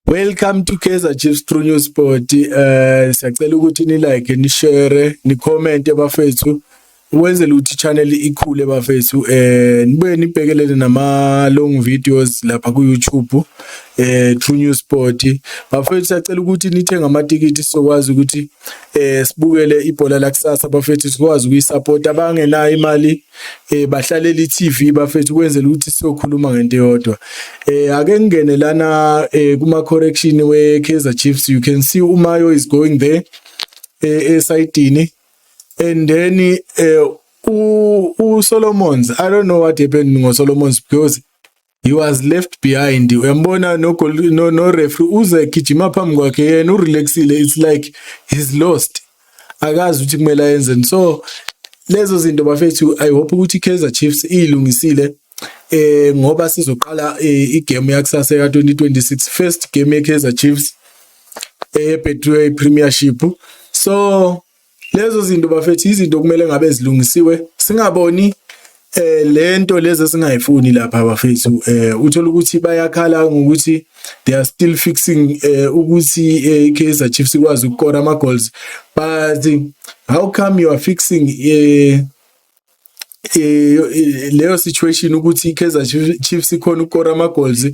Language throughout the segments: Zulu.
Welcome to Kaizer Chiefs True News Sport. Siyacela ukuthi ni like, ni share, ni comment bafethu. Ukwenzela ukuthi channel ikhule bafethu. Nibuye nibhekelele nama long videos lapha ku YouTube. True News Sport. Bafethu siyacela ukuthi nithenga amatikiti sokwazi ukuthi sibukele ibhola lakusasa bafethu sikwazi ukuyisupport abangenayo imali bahlalela iTV bafethu kwenzela ukuthi sizokhuluma ngento eyodwa. Ake ngene lana kuma correction we Kaizer Chiefs. You can see Umayo is going there esidini, and then Solomons, I don't know what happened to Solomons because he was left behind. Uyambona no referee uze gijima phambi kwakhe yena urelaxile, it's like he's lost, akazi ukuthi kumele ayenzeni. So lezo zinto bafethu I hope ukuthi Kaizer Chiefs ilungisile ngoba sizoqala igame yakusasa ka 2026, first game ye Kaizer Chiefs Betway Premiership. So lezo zinto bafethu izinto kumele ngabe zilungisiwe, singaboni lento lezi singayifuni lapha bafethu. Uthola ukuthi bayakhala ngokuthi they are still fixing ukuthi Kaizer Chiefs ikwazi ukukora ama goals, but how come you are fixing leyo situation ukuthi Kaizer Chiefs ikhona ukukora ama goals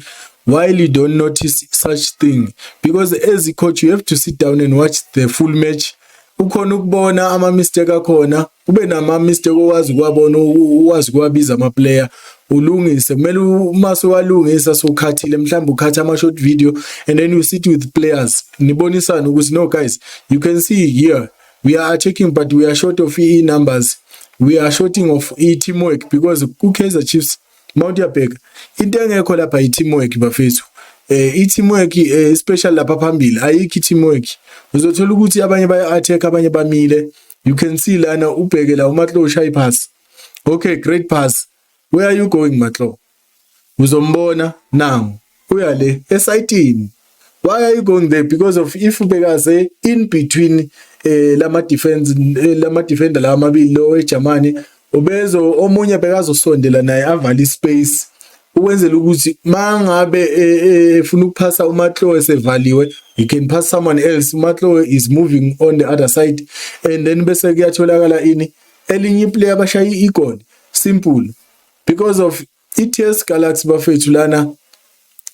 while you don't notice such thing? Because as a coach you have to sit down and watch the full match. Ukhona ukubona ama mistake akhona, ube nama mistake owazi kwabona, uwazi kwabiza ama player ulungise. Kumele umase walungisa sokhathile, mhlawumbe ukhatha ama short video and then you sit with players nibonisana ukuthi no guys, you can see here we are attacking but we are short of numbers, we are shorting of teamwork, because ku Kaizer Chiefs Mount Yabheka into engekho lapha teamwork bafethu. I-teamwork especially lapha phambili ayikho teamwork. Uzothola ukuthi abanye baya attack abanye bamile. You can see lana ubheke la uMatlo ushaya pass. Okay, great pass. Where are you going Matlo? Uzombona now uyale esayitini. Why are you going there? Because of if ubekaze in between lama defender la amabili lo eGermany, ubezo omunye bekazosondela naye avala space ukwenzela ukuthi mangabe efuna ukuphasa uMatlo esevaliwe, you can pass someone else. Matlo is moving on the other side and then bese kuyatholakala elinye player bashaya igol. Simple. Because of ETS Galaxy bafethu lana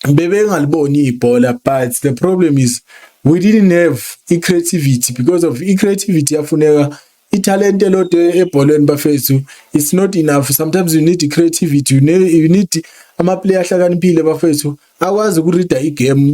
bebengaliboni ibhola, but the problem is we didn't have creativity. Because of creativity yafuneka talent elodwa ebholweni bafethu, it's not enough. Sometimes you need creativity, you need ama player ahlakaniphile bafethu akwazi ukuread igame.